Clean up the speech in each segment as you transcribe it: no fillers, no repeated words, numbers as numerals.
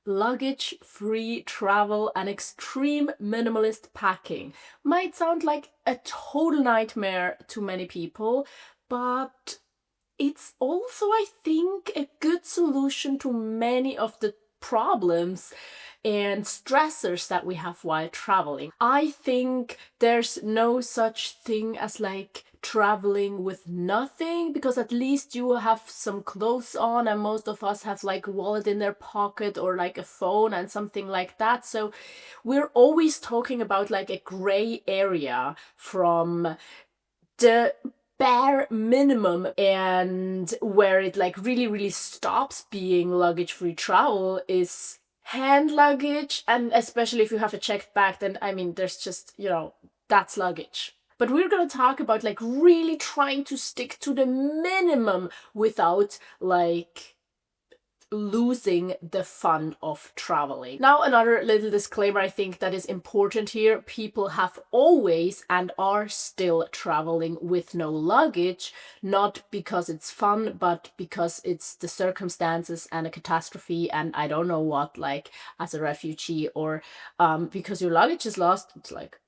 luggage free travel and extreme minimalist packing might sound like a total nightmare to many people, but it's also, I think, a good solution to many of the problems and stressors that we have while traveling. I think there's no such thing as like traveling with nothing, because at least you have some clothes on, and most of us have like a wallet in their pocket or like a phone and something like that. So we're always talking about like a gray area from the bare minimum, and where it like really stops being luggage free travel is hand luggage. And especially if you have a checked bag, then I mean there's just, that's luggage. But we're gonna talk about like really trying to stick to the minimum without like losing the fun of traveling. Now, another little disclaimer I think that is important here: people have always and are still traveling with no luggage, not because it's fun, but because it's the circumstances and a catastrophe and I don't know what, like as a refugee, or because your luggage is lost. It's like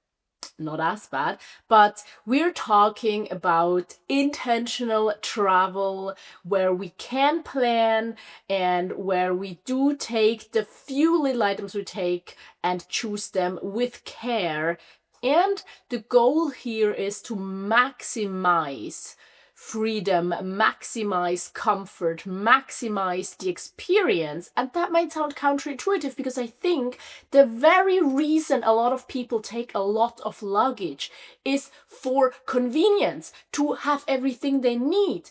not as bad. But we're talking about intentional travel where we can plan and where we do take the few little items we take and choose them with care. And the goal here is to maximize freedom, maximize comfort, maximize the experience. And that might sound counterintuitive, because I think the very reason a lot of people take a lot of luggage is for convenience, to have everything they need.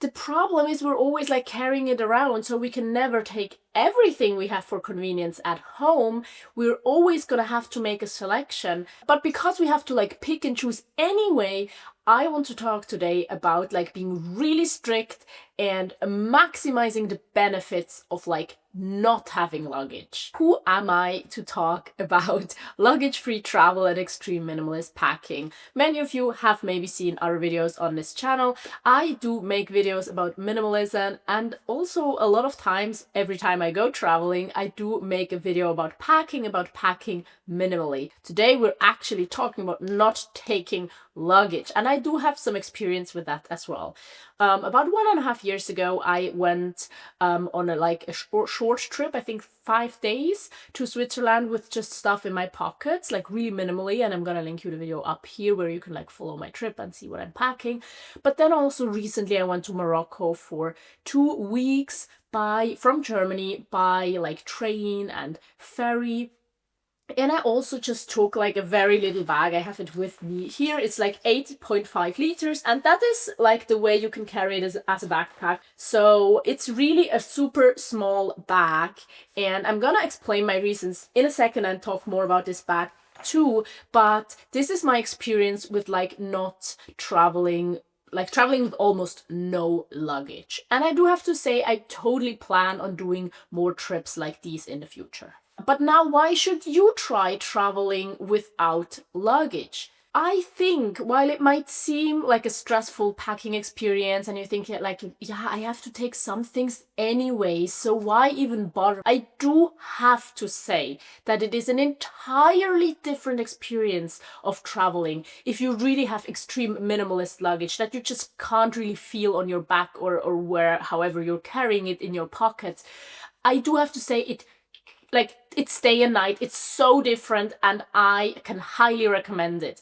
The problem is we're always like carrying it around, so we can never take everything we have for convenience at home. We're always gonna have to make a selection. But because we have to like pick and choose anyway, I want to talk today about like being really strict and maximizing the benefits of like not having luggage. Who am I to talk about luggage-free travel and extreme minimalist packing? Many of you have maybe seen other videos on this channel. I do make videos about minimalism, and also a lot of times, every time I go traveling, I do make a video about packing minimally. Today we're actually talking about not taking luggage, and I do have some experience with that as well. About 1.5 years ago, I went on a short trip, I think 5 days, to Switzerland with just stuff in my pockets, like really minimally, and I'm gonna link you the video up here where you can like follow my trip and see what I'm packing. But then also recently I went to Morocco for 2 weeks from Germany by like train and ferry. And I also just took like a very little bag. I have it with me here. It's like 8.5 liters, and that is like the way you can carry it as a backpack. So it's really a super small bag, and I'm gonna explain my reasons in a second and talk more about this bag too. But this is my experience with like not traveling, like traveling with almost no luggage. And I do have to say, I totally plan on doing more trips like these in the future. But now, why should you try traveling without luggage? I think while it might seem like a stressful packing experience and you think like, yeah, I have to take some things anyway, so why even bother? I do have to say that it is an entirely different experience of traveling if you really have extreme minimalist luggage that you just can't really feel on your back or where, however you're carrying it in your pockets. I do have to say it's day and night. It's so different, and I can highly recommend it.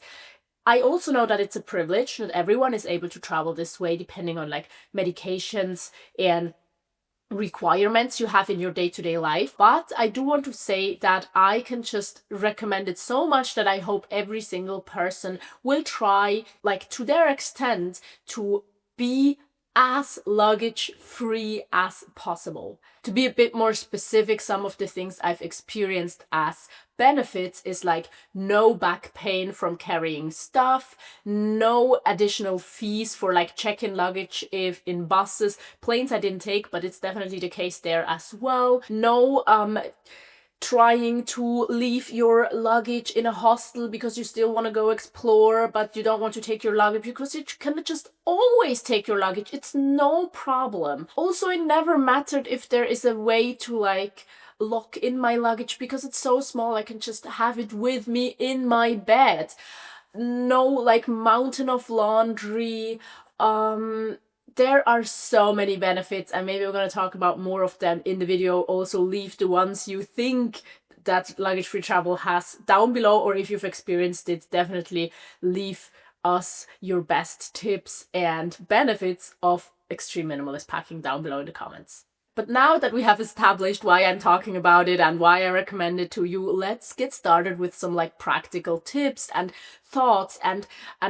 I also know that it's a privilege. Not everyone is able to travel this way, depending on like medications and requirements you have in your day-to-day life. But I do want to say that I can just recommend it so much that I hope every single person will try, like to their extent, to be as luggage free as possible. To be a bit more specific, some of the things I've experienced as benefits is like no back pain from carrying stuff, no additional fees for like check-in luggage if in buses. Planes I didn't take, but it's definitely the case there as well. No trying to leave your luggage in a hostel because you still want to go explore, but you don't want to take your luggage, because you can just always take your luggage. It's no problem. Also, it never mattered if there is a way to like lock in my luggage because it's so small. I can just have it with me in my bed. No like mountain of laundry. There are so many benefits, and maybe we're going to talk about more of them in the video. Also leave the ones you think that Luggage Free Travel has down below, or if you've experienced it, definitely leave us your best tips and benefits of extreme minimalist packing down below in the comments. But now that we have established why I'm talking about it and why I recommend it to you, let's get started with some like practical tips and thoughts, and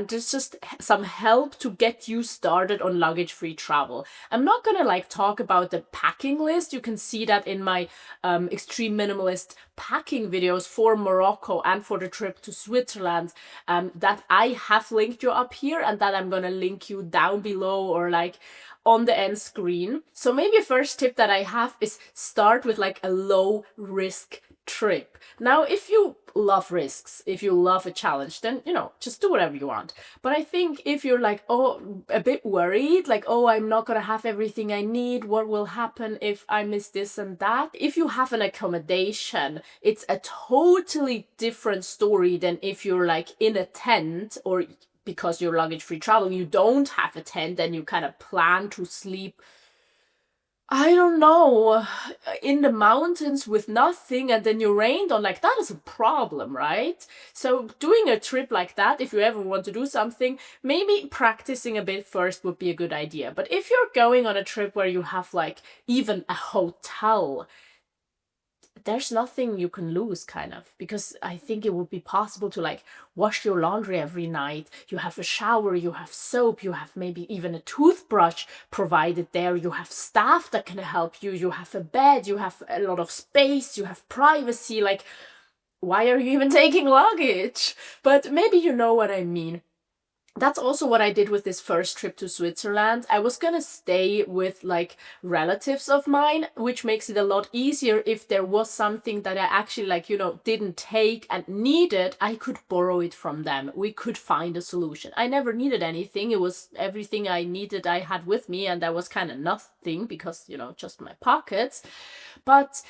there's just some help to get you started on luggage free travel. I'm not gonna like talk about the packing list. You can see that in my extreme minimalist packing videos for Morocco and for the trip to Switzerland, that I have linked you up here and that I'm gonna link you down below or like on the end screen. So maybe a first tip that I have is start with like a low risk trip. Now, if you love risks, if you love a challenge, then, you know, just do whatever you want. But I think if you're like, oh, a bit worried, like, oh, I'm not gonna have everything I need, what will happen if I miss this and that? If you have an accommodation, it's a totally different story than if you're like in a tent, or because you're luggage free travel, you don't have a tent and you kind of plan to sleep, I don't know, in the mountains with nothing, and then you're rained on. Like, that is a problem, right? So doing a trip like that, if you ever want to do something, maybe practicing a bit first would be a good idea. But if you're going on a trip where you have like even a hotel, there's nothing you can lose, kind of, because I think it would be possible to like wash your laundry every night. You have a shower, you have soap, you have maybe even a toothbrush provided there, you have staff that can help you, you have a bed, you have a lot of space, you have privacy. Like, why are you even taking luggage? But maybe you know what I mean. That's also what I did with this first trip to Switzerland. I was gonna stay with like relatives of mine, which makes it a lot easier. If there was something that I actually like, you know, didn't take and needed, I could borrow it from them. We could find a solution. I never needed anything. It was everything I needed I had with me, and that was kind of nothing because, you know, just my pockets. But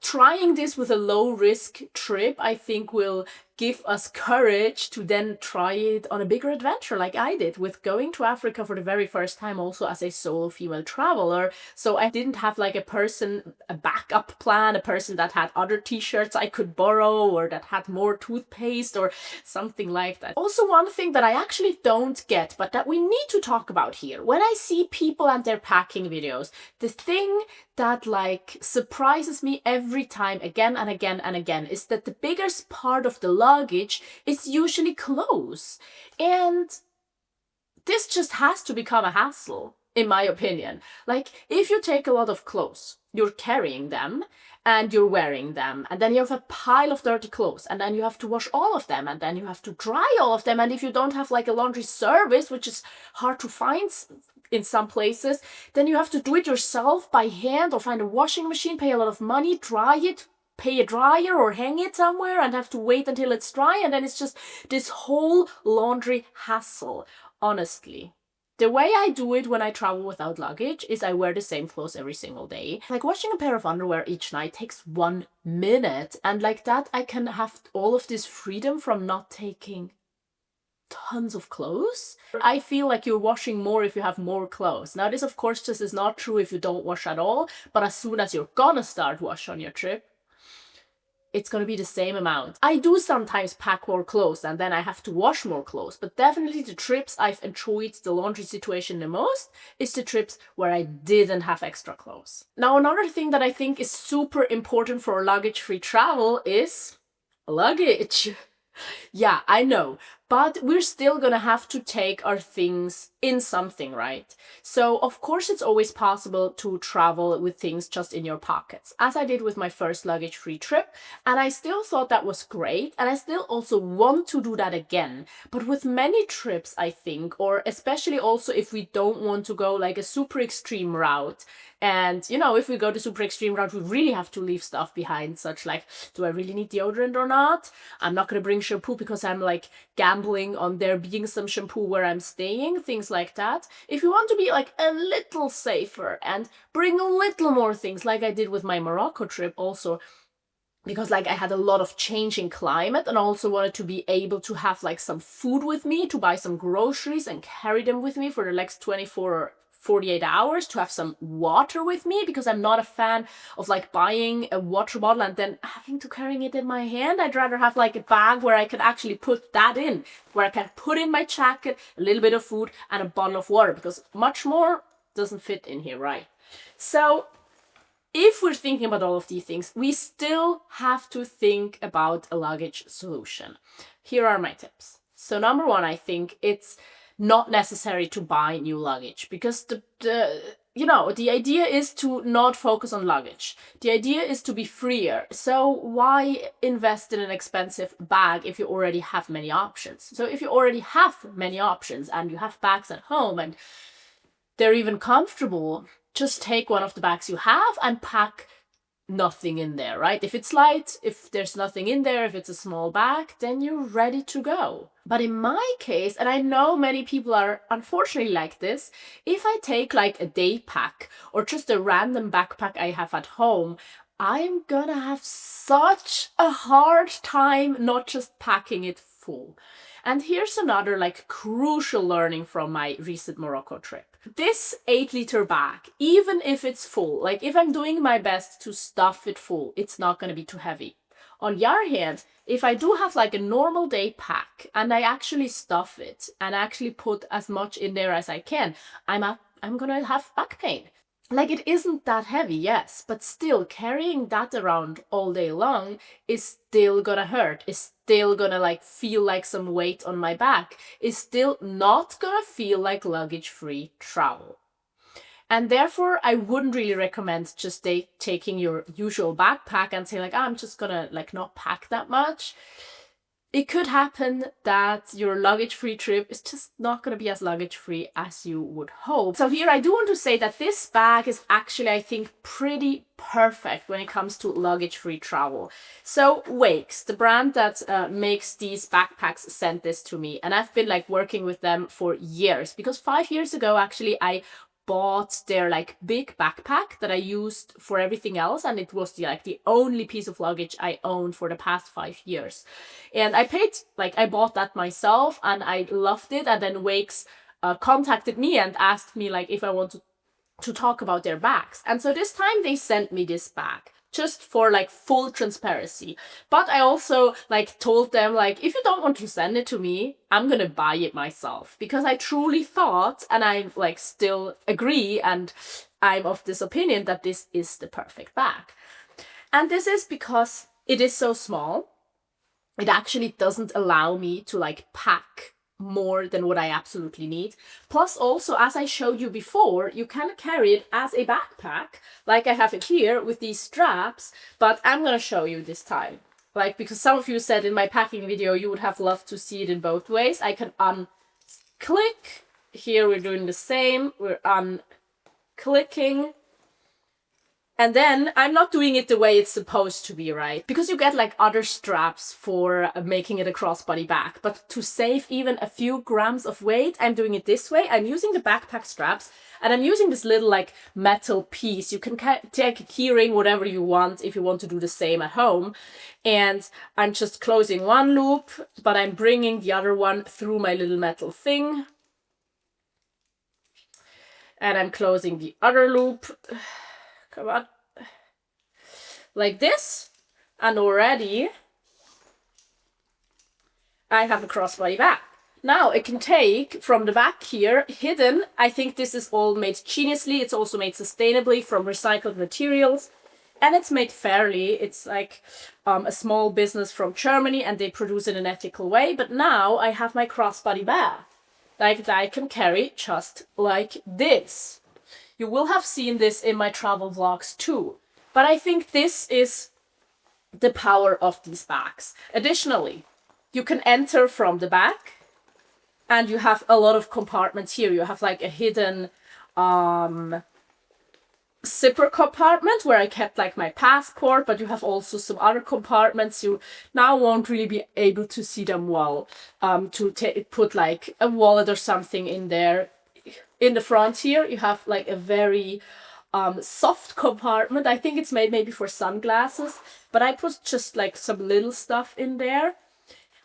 trying this with a low risk trip, I think will give us courage to then try it on a bigger adventure, like I did with going to Africa for the very first time, also as a solo female traveler. So I didn't have like a backup plan, a person that had other t-shirts I could borrow, or that had more toothpaste or something like that. Also, one thing that I actually don't get, but that we need to talk about here, when I see people and their packing videos, the thing that like surprises me every time, again and again and again, is that the biggest part of the luggage is usually clothes. And this just has to become a hassle, in my opinion. Like, if you take a lot of clothes, you're carrying them and you're wearing them, and then you have a pile of dirty clothes, and then you have to wash all of them, and then you have to dry all of them. And if you don't have like a laundry service, which is hard to find in some places, then you have to do it yourself by hand, or find a washing machine, pay a lot of money, dry it, pay a dryer, or hang it somewhere and have to wait until it's dry. And then it's just this whole laundry hassle. Honestly, the way I do it when I travel without luggage is I wear the same clothes every single day. Like, washing a pair of underwear each night takes 1 minute, and like that I can have all of this freedom from not taking tons of clothes. I feel like you're washing more if you have more clothes. Now, this of course just is not true if you don't wash at all, but as soon as you're gonna start wash on your trip, it's gonna be the same amount. I do sometimes pack more clothes and then I have to wash more clothes, but definitely the trips I've enjoyed the laundry situation the most is the trips where I didn't have extra clothes. Now, another thing that I think is super important for luggage-free travel is luggage. Yeah, I know, but we're still gonna have to take our things in something, right? So of course it's always possible to travel with things just in your pockets, as I did with my first luggage-free trip, and I still thought that was great, and I still also want to do that again. But with many trips, I think, or especially also if we don't want to go like a super extreme route, and, you know, if we go the super extreme route, we really have to leave stuff behind, such like, do I really need deodorant or not? I'm not gonna bring shampoo because I'm like gambling gambling on there being some shampoo where I'm staying, things like that. If you want to be like a little safer and bring a little more things, like I did with my Morocco trip also, because like I had a lot of changing climate and also wanted to be able to have like some food with me, to buy some groceries and carry them with me for the next 24 or 48 hours, to have some water with me, because I'm not a fan of like buying a water bottle and then having to carrying it in my hand. I'd rather have like a bag where I can actually put that in, where I can put in my jacket, a little bit of food and a bottle of water, because much more doesn't fit in here, right? So if we're thinking about all of these things, we still have to think about a luggage solution. Here are my tips. So number one, I think it's not necessary to buy new luggage, because the idea is to not focus on luggage. The idea is to be freer. So why invest in an expensive bag if you already have many options? So if you already have many options and you have bags at home and they're even comfortable, just take one of the bags you have and pack nothing in there, right? If it's light, if there's nothing in there, if it's a small bag, then you're ready to go. But in my case, and I know many people are unfortunately like this, if I take like a day pack or just a random backpack I have at home, I'm gonna have such a hard time not just packing it full. And here's another like crucial learning from my recent Morocco trip. This 8-liter bag, even if it's full, like if I'm doing my best to stuff it full, it's not going to be too heavy. On the other hand, if I do have like a normal day pack and I actually stuff it and actually put as much in there as I can, I'm going to have back pain. Like, it isn't that heavy, yes, but still carrying that around all day long is still gonna hurt, is still gonna like feel like some weight on my back, is still not gonna feel like luggage-free travel. And therefore, I wouldn't really recommend just taking your usual backpack and say like, I'm just gonna like not pack that much. It could happen that your luggage-free trip is just not going to be as luggage-free as you would hope. So here I do want to say that this bag is actually, I think, pretty perfect when it comes to luggage-free travel. So Wakes, the brand that makes these backpacks, sent this to me. And I've been like working with them for years, because 5 years ago, actually, I bought their like big backpack that I used for everything else, and it was the only piece of luggage I owned for the past 5 years. And I bought that myself and I loved it. And then Wakes contacted me and asked me like if I wanted to talk about their bags. And so this time they sent me this bag, just for like full transparency. But I also like told them like, if you don't want to send it to me, I'm gonna buy it myself, because I truly thought, and I like still agree, and I'm of this opinion that this is the perfect bag. And this is because it is so small. It actually doesn't allow me to like pack more than what I absolutely need. Plus also, as I showed you before, you can carry it as a backpack, like I have it here with these straps, but I'm gonna show you this time. Like, because some of you said in my packing video you would have loved to see it in both ways. I can unclick. Here we're doing the same. We're unclicking. And then I'm not doing it the way it's supposed to be, right? Because you get like other straps for making it a crossbody bag. But to save even a few grams of weight, I'm doing it this way. I'm using the backpack straps and I'm using this little like metal piece. You can take a keyring, whatever you want, if you want to do the same at home. And I'm just closing one loop, but I'm bringing the other one through my little metal thing. And I'm closing the other loop. Come on. Like this. And already I have a crossbody bag. Now it can take from the back here, hidden. I think this is all made geniusly. It's also made sustainably from recycled materials. And it's made fairly. It's like a small business from Germany and they produce it in an ethical way. But now I have my crossbody bag, like that I can carry just like this. You will have seen this in my travel vlogs too. But I think this is the power of these bags. Additionally, you can enter from the back and you have a lot of compartments here. You have like a hidden zipper compartment where I kept like my passport, but you have also some other compartments. You now won't really be able to see them well. To put like a wallet or something in there. In the front here, you have like a very soft compartment. I think it's made maybe for sunglasses, but I put just like some little stuff in there.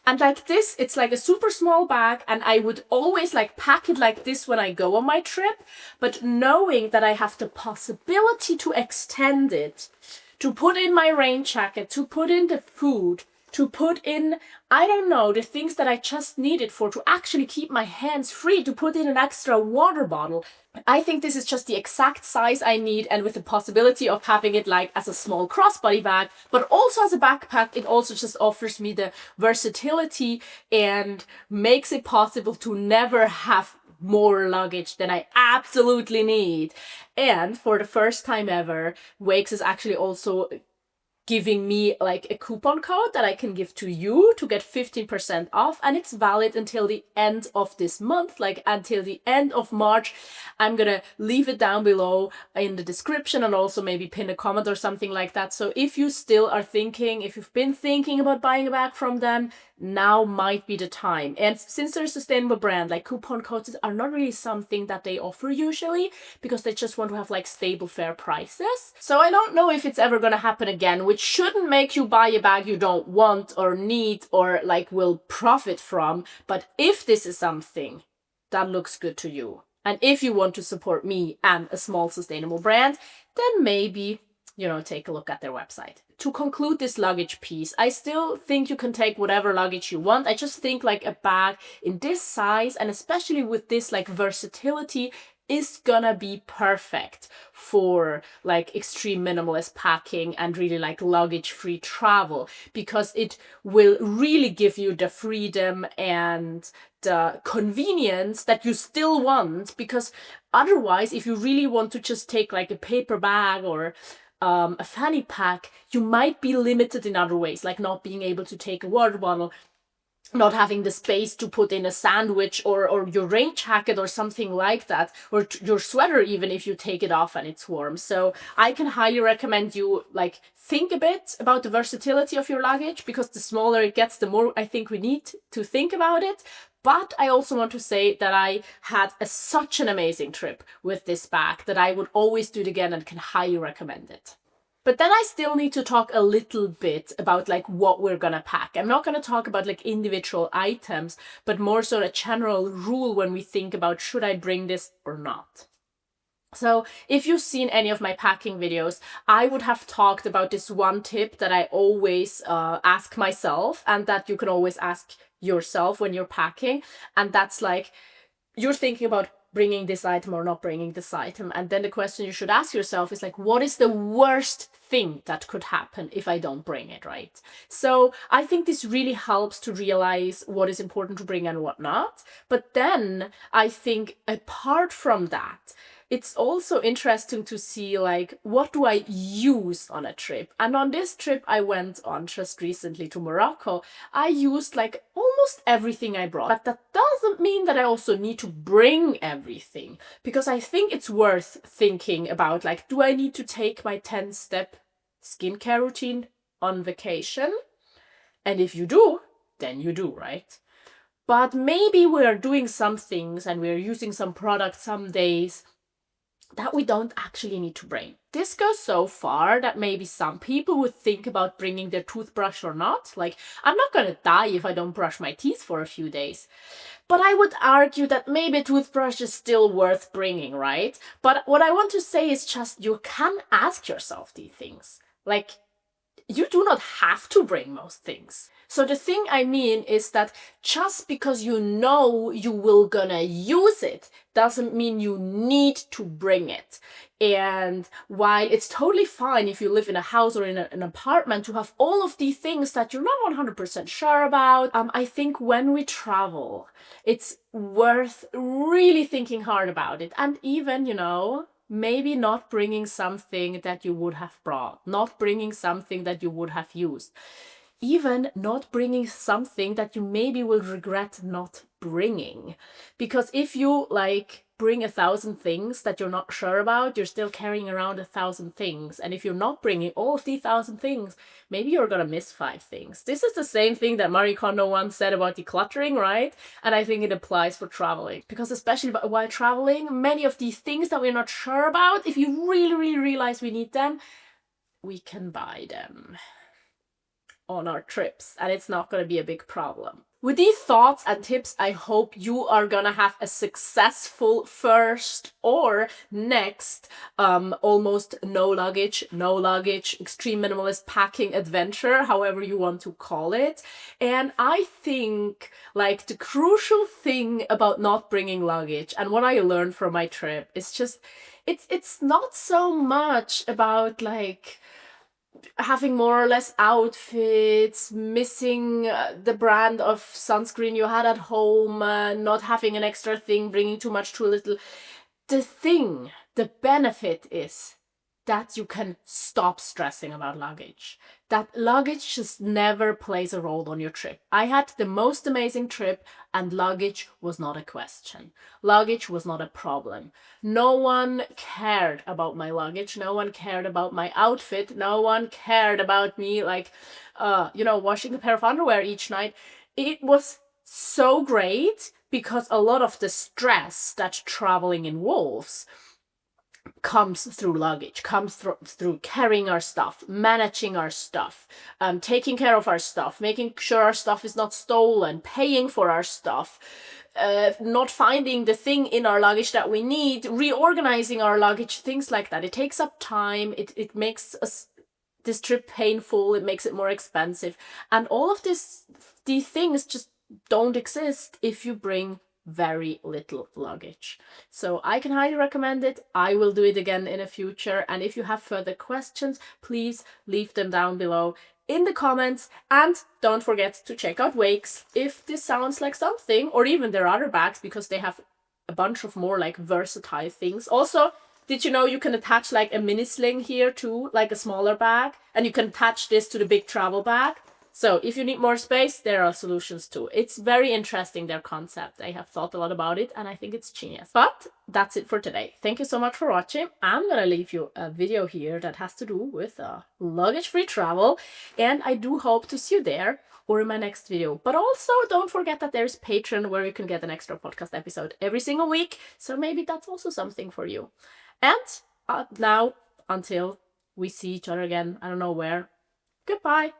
And like this, it's like a super small bag, and I would always like pack it like this when I go on my trip. But knowing that I have the possibility to extend it, to put in my rain jacket, to put in the food, to put in, I don't know, the things that I just needed for, to actually keep my hands free, to put in an extra water bottle. I think this is just the exact size I need, and with the possibility of having it like as a small crossbody bag, but also as a backpack, it also just offers me the versatility and makes it possible to never have more luggage than I absolutely need. And for the first time ever, Wakes is actually also giving me like a coupon code that I can give to you to get 15% off, and it's valid until the end of this month, like until the end of March. I'm gonna leave it down below in the description, and also maybe pin a comment or something like that. So if you still are thinking, if you've been thinking about buying a bag from them, now might be the time. And since they're a sustainable brand, like coupon codes are not really something that they offer usually, because they just want to have like stable, fair prices. So I don't know if it's ever gonna happen again, which shouldn't make you buy a bag you don't want or need or like will profit from. But if this is something that looks good to you, and if you want to support me and a small sustainable brand, then maybe, take a look at their website. To conclude this luggage piece, I still think you can take whatever luggage you want. I just think like a bag in this size, and especially with this like versatility, is gonna be perfect for like extreme minimalist packing and really like luggage free travel, because it will really give you the freedom and the convenience that you still want. Because otherwise, if you really want to just take like a paper bag or a fanny pack, you might be limited in other ways, like not being able to take a water bottle, not having the space to put in a sandwich or your rain jacket or something like that, or your sweater even if you take it off and it's warm. So I can highly recommend you like think a bit about the versatility of your luggage, because the smaller it gets, the more I think we need to think about it. But I also want to say that I had such an amazing trip with this bag that I would always do it again and can highly recommend it. But then I still need to talk a little bit about like what we're gonna pack. I'm not gonna talk about like individual items, but more so a general rule when we think about should I bring this or not. So if you've seen any of my packing videos, I would have talked about this one tip that I always ask myself, and that you can always ask yourself when you're packing. And that's like, you're thinking about bringing this item or not bringing this item. And then the question you should ask yourself is like, what is the worst thing that could happen if I don't bring it, right? So I think this really helps to realize what is important to bring and what not. But then I think apart from that, it's also interesting to see like, what do I use on a trip? And on this trip I went on just recently to Morocco, I used like almost everything I brought. But that doesn't mean that I also need to bring everything, because I think it's worth thinking about like, do I need to take my 10-step skincare routine on vacation? And if you do, then you do, right? But maybe we're doing some things and we're using some products some days that we don't actually need to bring. This goes so far that maybe some people would think about bringing their toothbrush or not. Like, I'm not gonna die if I don't brush my teeth for a few days. But I would argue that maybe a toothbrush is still worth bringing, right? But what I want to say is just, you can ask yourself these things. Like, you do not have to bring most things. So the thing I mean is that just because you know you will gonna use it doesn't mean you need to bring it. And while it's totally fine if you live in a house or in an apartment to have all of these things that you're not 100% sure about, I think when we travel, it's worth really thinking hard about it. And even, maybe not bringing something that you would have brought, not bringing something that you would have used, even not bringing something that you maybe will regret not bringing. Because if you bring 1,000 things that you're not sure about, you're still carrying around 1,000 things. And if you're not bringing all of the 1,000 things, maybe you're gonna miss 5 things. This is the same thing that Marie Kondo once said about decluttering, right? And I think it applies for traveling, because especially while traveling, many of these things that we're not sure about, if you really, really realize we need them, we can buy them on our trips, and it's not going to be a big problem. With these thoughts and tips, I hope you are gonna have a successful first or next almost no luggage, extreme minimalist packing adventure, however you want to call it. And I think like the crucial thing about not bringing luggage, and what I learned from my trip, is just it's not so much about like having more or less outfits, missing the brand of sunscreen you had at home, not having an extra thing, bringing too much too little. The benefit is that you can stop stressing about luggage. That luggage just never plays a role on your trip. I had the most amazing trip and luggage was not a question. Luggage was not a problem. No one cared about my luggage. No one cared about my outfit. No one cared about me like, washing a pair of underwear each night. It was so great because a lot of the stress that traveling involves comes through luggage, comes through carrying our stuff, managing our stuff, taking care of our stuff, making sure our stuff is not stolen, paying for our stuff, not finding the thing in our luggage that we need, reorganizing our luggage, things like that. It takes up time. It makes this trip painful. It makes it more expensive. And all of these things just don't exist if you bring very little luggage. So I can highly recommend it. I will do it again in the future. And if you have further questions, please leave them down below in the comments. And don't forget to check out Wakes if this sounds like something, or even their other bags, because they have a bunch of more like versatile things. Also, did you know you can attach like a mini sling here too, like a smaller bag, and you can attach this to the big travel bag? So if you need more space, there are solutions too. It's very interesting, their concept. I have thought a lot about it and I think it's genius. But that's it for today. Thank you so much for watching. I'm gonna leave you a video here that has to do with luggage-free travel, and I do hope to see you there or in my next video. But also don't forget that there's Patreon, where you can get an extra podcast episode every single week. So maybe that's also something for you. And now, until we see each other again, I don't know where, goodbye.